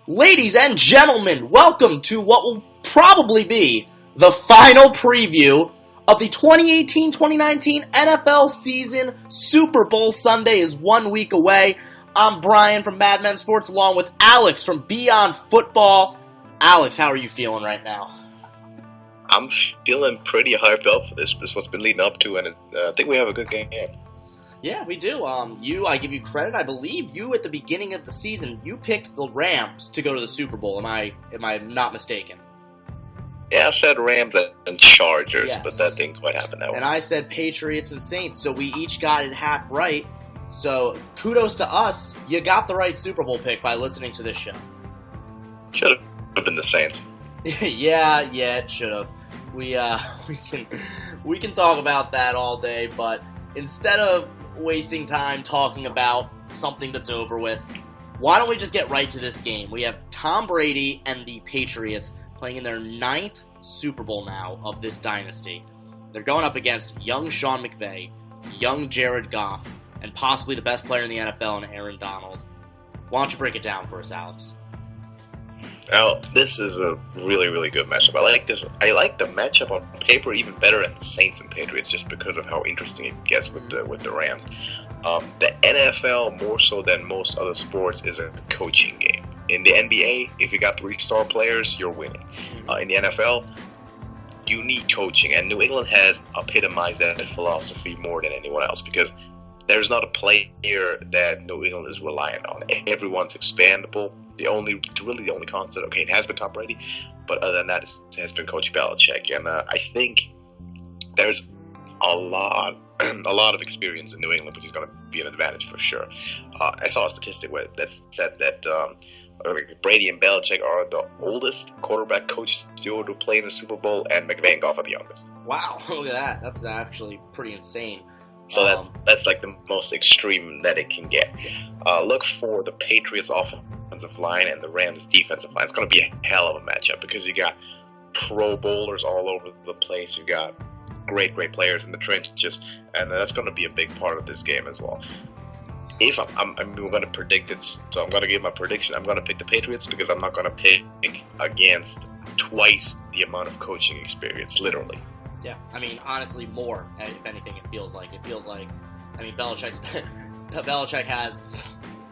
Ladies and gentlemen, welcome to what will probably be the final preview of the 2018-2019 NFL season. Super Bowl Sunday is 1 week away. I'm Brian from MadMen Sports along with Alex from Beyond Football. Alex, how are you feeling right now? I'm feeling pretty hyped up for this. This is what's been leading up to, and I think we have a good game. Yeah, we do. I give you credit. I believe you at the beginning of the season, you picked the Rams to go to the Super Bowl. Am I not mistaken? Yeah, I said Rams and Chargers, yes. But that didn't quite happen that way. And I said Patriots and Saints, so we each got it half right. So kudos to us. You got the right Super Bowl pick by listening to this show. Should have been the Saints. yeah, it should have. We can talk about that all day, but instead of wasting time talking about something that's over with, why don't we just get right to this game? We have Tom Brady and the Patriots playing in their 9th Super Bowl now of this dynasty. They're going up against young Sean McVay, young Jared Goff, and possibly the best player in the NFL in Aaron Donald. Why don't you break it down for us, Alex? Now, this is a really, really good matchup. I like this. I like the matchup on paper even better than the Saints and Patriots, just because of how interesting it gets with the Rams. The NFL, more so than most other sports, is a coaching game. In the NBA, if you got 3-star players, you're winning. In the NFL, you need coaching, and New England has epitomized that philosophy more than anyone else, because there's not a player that New England is reliant on. Everyone's expandable. The only constant, okay, it has been Tom Brady, but other than that, it has been Coach Belichick. And I think there's a lot of experience in New England, which is going to be an advantage for sure. I saw a statistic that said that Brady and Belichick are the oldest quarterback coach duo to play in the Super Bowl, and McVay and Goff are the youngest. Wow, look at that. That's actually pretty insane. So that's like the most extreme that it can get. Look for the Patriots offensive line and the Rams defensive line. It's going to be a hell of a matchup because you got Pro Bowlers all over the place. You got great players in the trenches, and that's going to be a big part of this game as well. If I'm going to predict it, so I'm going to give my prediction. I'm going to pick the Patriots because I'm not going to pick against twice the amount of coaching experience, literally. Yeah, I mean, honestly, more, if anything, it feels like. I mean, Belichick has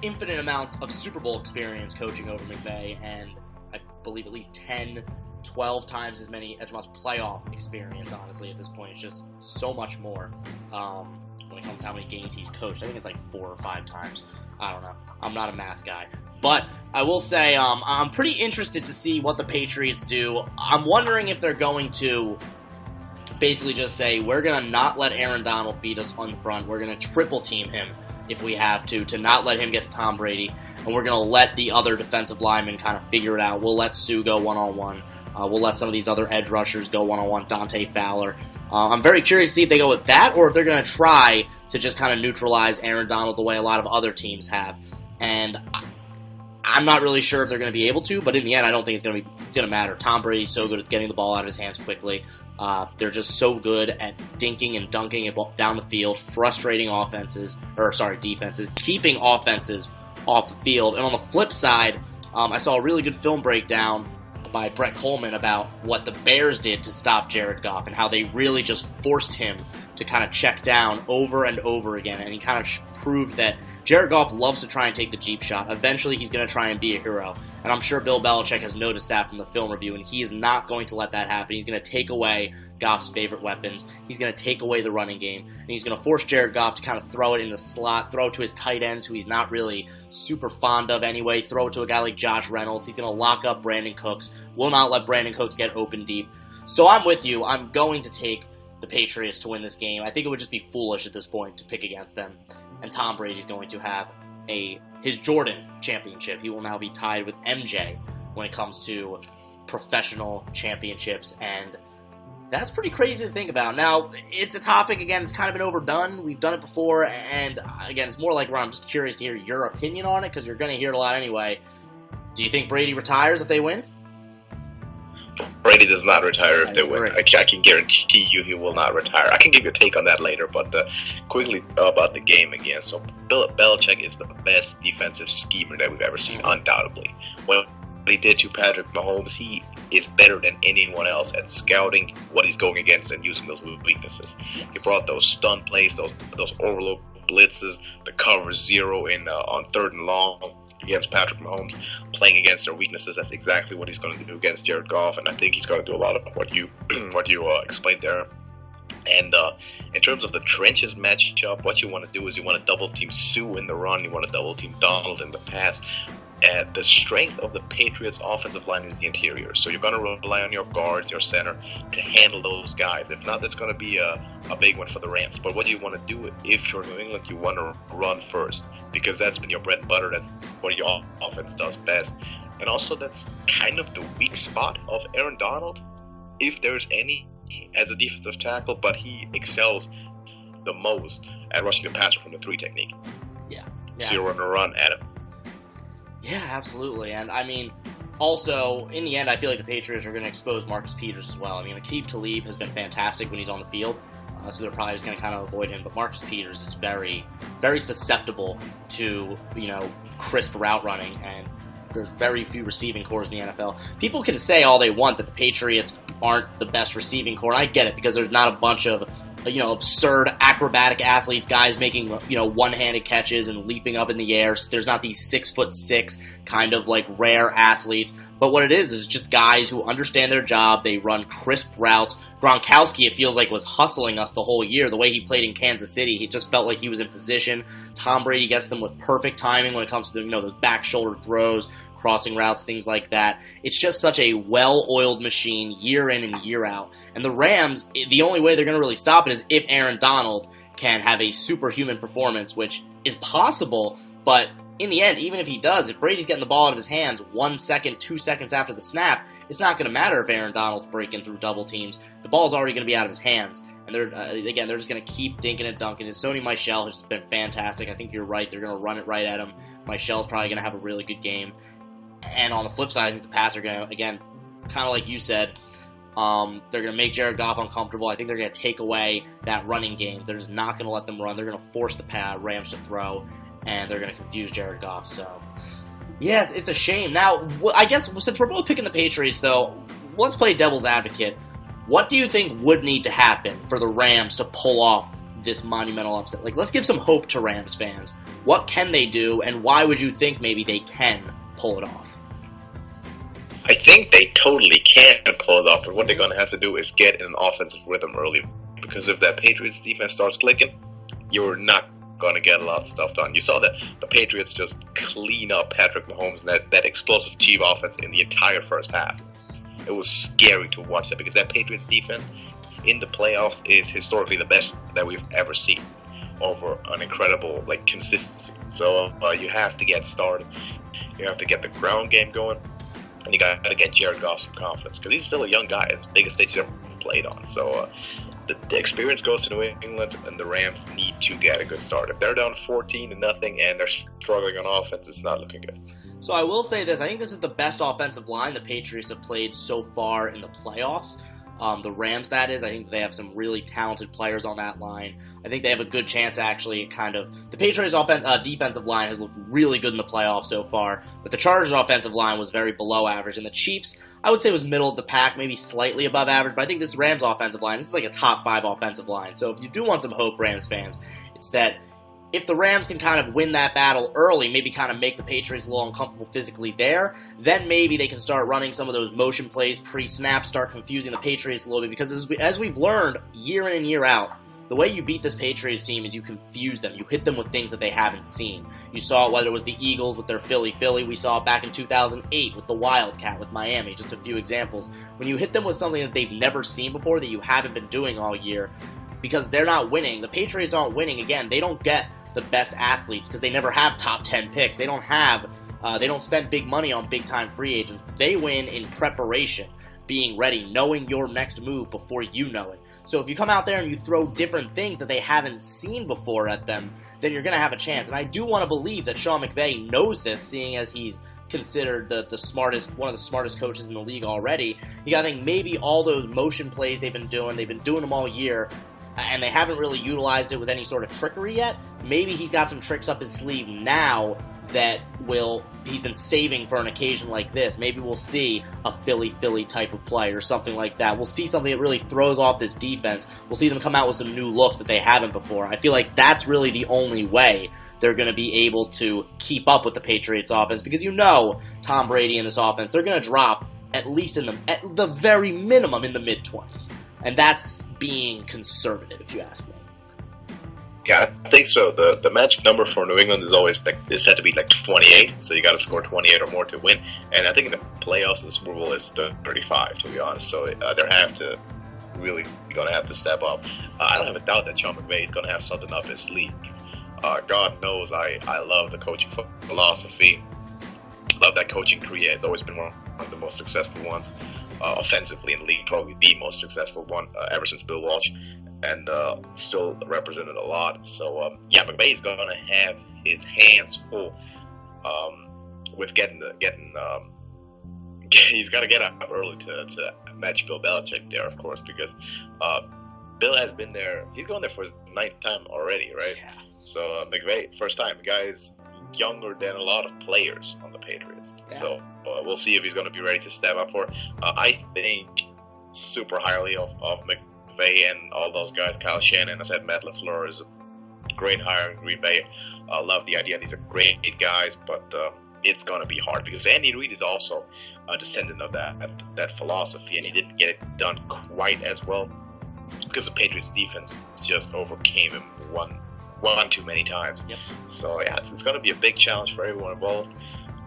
infinite amounts of Super Bowl experience coaching over McVay, and I believe at least 10, 12 times as much playoff experience, honestly, at this point. It's just so much more when it comes to how many games he's coached. I think it's like 4 or 5 times. I don't know. I'm not a math guy. But I will say I'm pretty interested to see what the Patriots do. I'm wondering if they're going to basically just say, we're going to not let Aaron Donald beat us on the front. We're going to triple team him if we have to not let him get to Tom Brady. And we're going to let the other defensive linemen kind of figure it out. We'll let Sue go one-on-one. We'll let some of these other edge rushers go one-on-one, Dante Fowler. I'm very curious to see if they go with that or if they're going to try to just kind of neutralize Aaron Donald the way a lot of other teams have. And I'm not really sure if they're going to be able to, but in the end, I don't think it's going to matter. Tom Brady's so good at getting the ball out of his hands quickly. They're just so good at dinking and dunking it down the field, frustrating defenses, keeping offenses off the field. And on the flip side, I saw a really good film breakdown by Brett Coleman about what the Bears did to stop Jared Goff and how they really just forced him to kind of check down over and over again. And he kind of proved that Jared Goff loves to try and take the Jeep shot. Eventually, he's going to try and be a hero. And I'm sure Bill Belichick has noticed that from the film review, and he is not going to let that happen. He's going to take away Goff's favorite weapons. He's going to take away the running game, and he's going to force Jared Goff to kind of throw it in the slot, throw it to his tight ends, who he's not really super fond of anyway, throw it to a guy like Josh Reynolds. He's going to lock up Brandon Cooks, will not let Brandon Cooks get open deep. So I'm with you. I'm going to take the Patriots to win this game. I think it would just be foolish at this point to pick against them. And Tom Brady's going to have his Jordan championship. He will now be tied with MJ when it comes to professional championships, and that's pretty crazy to think about. Now, it's a topic, again, it's kind of been overdone. We've done it before, and again, it's more like where I'm just curious to hear your opinion on it, because you're going to hear it a lot anyway. Do you think Brady retires if they win? Brady does not retire if they win. I can guarantee you he will not retire. I can give you a take on that later, but quickly about the game again. So Belichick is the best defensive schemer that we've ever seen, undoubtedly. When he did to Patrick Mahomes, he is better than anyone else at scouting what he's going against and using those weaknesses. He brought those stun plays, those overload blitzes, the cover zero on 3rd and long against Patrick Mahomes, playing against their weaknesses. That's exactly what he's going to do against Jared Goff, and I think he's going to do a lot of what you explained there. And in terms of the trenches matchup, what you want to do is you want to double team Sue in the run, you want to double team Donald in the pass. And the strength of the Patriots' offensive line is the interior. So you're going to rely on your guards, your center, to handle those guys. If not, that's going to be a big one for the Rams. But what you want to do if you're New England, you want to run first, because that's been your bread and butter. That's what your offense does best. And also, that's kind of the weak spot of Aaron Donald, if there's any, as a defensive tackle. But he excels the most at rushing the passer from the 3 technique. Yeah. So you're going to run at him. Yeah, absolutely. And I mean, also, in the end, I feel like the Patriots are going to expose Marcus Peters as well. I mean, Aqib Talib has been fantastic when he's on the field, so they're probably just going to kind of avoid him. But Marcus Peters is very, very susceptible to, crisp route running, and there's very few receiving cores in the NFL. People can say all they want that the Patriots aren't the best receiving core, and I get it, because there's not a bunch of absurd acrobatic athletes, guys making, one-handed catches and leaping up in the air. There's not these 6'6" kind of rare athletes. But what it is just guys who understand their job. They run crisp routes. Gronkowski, it feels like, was hustling us the whole year. The way he played in Kansas City, he just felt like he was in position. Tom Brady gets them with perfect timing when it comes to those back shoulder throws, crossing routes, things like that. It's just such a well-oiled machine year in and year out. And the Rams, the only way they're going to really stop it is if Aaron Donald can have a superhuman performance, which is possible, but in the end, even if he does, if Brady's getting the ball out of his hands 1 second, 2 seconds after the snap, it's not going to matter if Aaron Donald's breaking through double teams. The ball's already going to be out of his hands. And they're just going to keep dinking and dunking. And Sony Michel has been fantastic. I think you're right. They're going to run it right at him. Michel's probably going to have a really good game. And on the flip side, I think the Pats are going to, again, kind of like you said, they're going to make Jared Goff uncomfortable. I think they're going to take away that running game. They're just not going to let them run. They're going to force the Rams to throw, and they're going to confuse Jared Goff. So, yeah, it's a shame. Now, I guess since we're both picking the Patriots, though, let's play devil's advocate. What do you think would need to happen for the Rams to pull off this monumental upset? Let's give some hope to Rams fans. What can they do, and why would you think maybe they can pull it off? I think they totally can pull it off, but what they're going to have to do is get in an offensive rhythm early. Because if that Patriots defense starts clicking, you're not going to get a lot of stuff done. You saw that the Patriots just clean up Patrick Mahomes and that explosive Chief offense in the entire first half. It was scary to watch that, because that Patriots defense in the playoffs is historically the best that we've ever seen, over an incredible consistency. So you have to get started. You have to get the ground game going, and you got to get Jared Goff some confidence, because he's still a young guy. It's the biggest stage he's ever played on. So the experience goes to New England, and the Rams need to get a good start. If they're down 14-0 and they're struggling on offense, it's not looking good. So I will say this. I think this is the best offensive line the Patriots have played so far in the playoffs. The Rams, that is. I think they have some really talented players on that line. I think they have a good chance, actually, the Patriots' defensive line has looked really good in the playoffs so far, but the Chargers' offensive line was very below average, and the Chiefs, I would say, was middle of the pack, maybe slightly above average, but I think this Rams' offensive line, this is like a top 5 offensive line. So if you do want some hope, Rams fans, it's that if the Rams can kind of win that battle early, maybe kind of make the Patriots a little uncomfortable physically there, then maybe they can start running some of those motion plays pre-snap, start confusing the Patriots a little bit, because as we've learned year in and year out, the way you beat this Patriots team is you confuse them. You hit them with things that they haven't seen. You saw it whether it was the Eagles with their Philly. We saw it back in 2008 with the Wildcat with Miami, just a few examples. When you hit them with something that they've never seen before, that you haven't been doing all year, because they're not winning. The Patriots aren't winning. Again, they don't get the best athletes because they never have top 10 picks. They don't spend big money on big-time free agents. They win in preparation, being ready, knowing your next move before you know it. So if you come out there and you throw different things that they haven't seen before at them, then you're going to have a chance. And I do want to believe that Sean McVay knows this, seeing as he's considered one of the smartest coaches in the league already. You got to think maybe all those motion plays they've been doing them all year, and they haven't really utilized it with any sort of trickery yet. Maybe he's got some tricks up his sleeve now that he's been saving for an occasion like this. Maybe we'll see a Philly type of play or something like that. We'll see something that really throws off this defense. We'll see them come out with some new looks that they haven't before. I feel like that's really the only way they're going to be able to keep up with the Patriots offense, because Tom Brady in this offense, they're going to drop at least at the very minimum in the mid-20s. And that's being conservative, if you ask me. Yeah, I think so. The magic number for New England is said to be like 28, so you got to score 28 or more to win. And I think in the playoffs, the Super Bowl is 35, to be honest. So they're really going to have to step up. I don't have a doubt that Sean McVay is going to have something up his sleeve. God knows I love the coaching philosophy. Love that coaching career. It's always been one of the most successful ones offensively in the league, probably the most successful one ever since Bill Walsh, and still represented a lot. So McVay is going to have his hands full with he's got to get up early to match Bill Belichick there, of course, because Bill has been there. He's going there for his 9th time already, right? Yeah. So McVay, first time. The guy is younger than a lot of players on the Patriots. Yeah. So we'll see if he's going to be ready to step up for it. I think super highly of McVay and all those guys. Kyle Shanahan, I said Matt LaFleur is a great hire in Green Bay. I love the idea. These are great guys, but it's going to be hard because Andy Reid is also a descendant of that philosophy, and he didn't get it done quite as well because the Patriots defense just overcame him one too many times. Yep. So yeah, it's going to be a big challenge for everyone involved.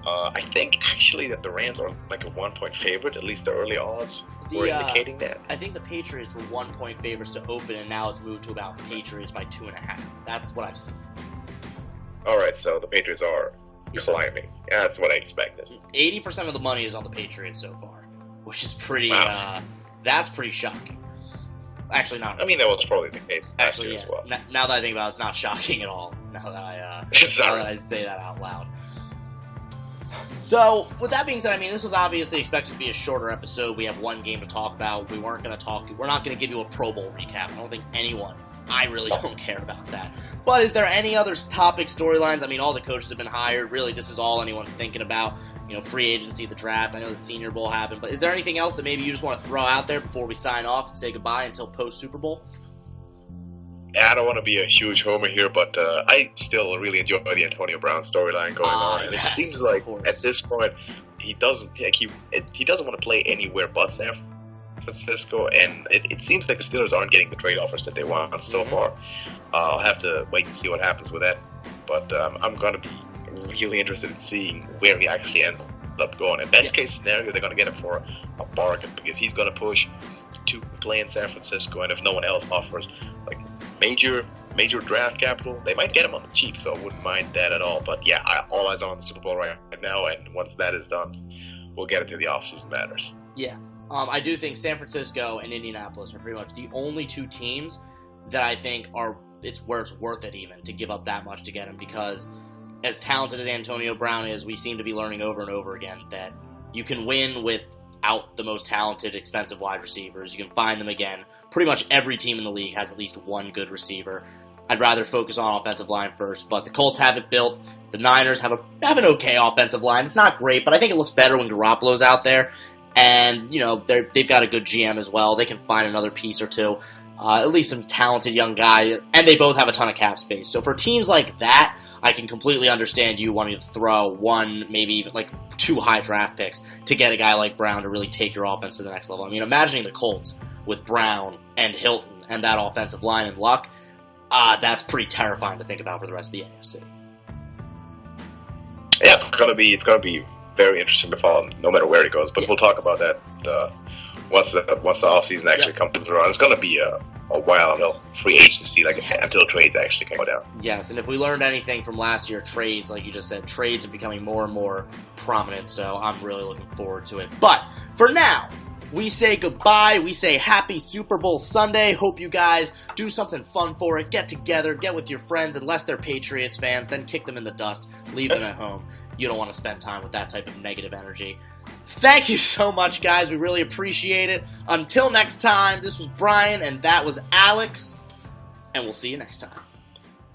I think actually that the Rams are like a 1-point favorite, at least the early odds were indicating that. I think the Patriots were 1-point favorites to open, and now it's moved to about Patriots by 2.5. That's what I've seen. All right, so the Patriots are climbing. Yeah, that's what I expected. 80% of the money is on the Patriots so far, which is pretty. Wow. That's pretty shocking. Actually, not. I mean, that was probably the case last year as well. Now that I think about it, it's not shocking at all. Now that I say that out loud. So, with that being said, I mean, this was obviously expected to be a shorter episode. We have one game to talk about. We're not going to give you a Pro Bowl recap. I don't think I really don't care about that. But is there any other topic, storylines? I mean, all the coaches have been hired. Really, this is all anyone's thinking about. Free agency, the draft. I know the Senior Bowl happened. But is there anything else that maybe you just want to throw out there before we sign off and say goodbye until post-Super Bowl? I don't want to be a huge homer here, but I still really enjoy the Antonio Brown storyline going on. And yes, it seems like at this point he doesn't want to play anywhere but San Francisco, and it seems like the Steelers aren't getting the trade offers that they want so far. I'll have to wait and see what happens with that. But I'm going to be really interested in seeing where he actually ends up going. In best case scenario, they're going to get him for a bargain because he's going to push to play in San Francisco, and if no one else offers like major draft capital, they might get him on the cheap, so I wouldn't mind that at all. But yeah, all eyes on the Super Bowl right now, and once that is done, we'll get into the offseason matters. Yeah, I do think San Francisco and Indianapolis are pretty much the only two teams that I think it's worth it even to give up that much to get him, because as talented as Antonio Brown is, we seem to be learning over and over again that you can win without the most talented, expensive wide receivers. You can find them again. Pretty much every team in the league has at least one good receiver. I'd rather focus on offensive line first, but the Colts have it built. The Niners have an okay offensive line. It's not great, but I think it looks better when Garoppolo's out there. And, they've got a good GM as well. They can find another piece or two. At least some talented young guy, and they both have a ton of cap space. So for teams like that, I can completely understand you wanting to throw one, maybe even like 2 high draft picks to get a guy like Brown to really take your offense to the next level. I mean, imagining the Colts with Brown and Hilton and that offensive line and Luck, that's pretty terrifying to think about for the rest of the AFC. Yeah, it's gonna be very interesting to follow, no matter where it goes. But we'll talk about that once the offseason actually comes around. It's going to be a while until free agency, until trades actually can go down. Yes, and if we learned anything from last year, trades, like you just said, trades are becoming more and more prominent, so I'm really looking forward to it. But for now, we say goodbye. We say happy Super Bowl Sunday. Hope you guys do something fun for it. Get together, get with your friends, unless they're Patriots fans, then kick them in the dust, leave them at home. You don't want to spend time with that type of negative energy. Thank you so much, guys. We really appreciate it. Until next time, this was Brian, and that was Alex, and we'll see you next time.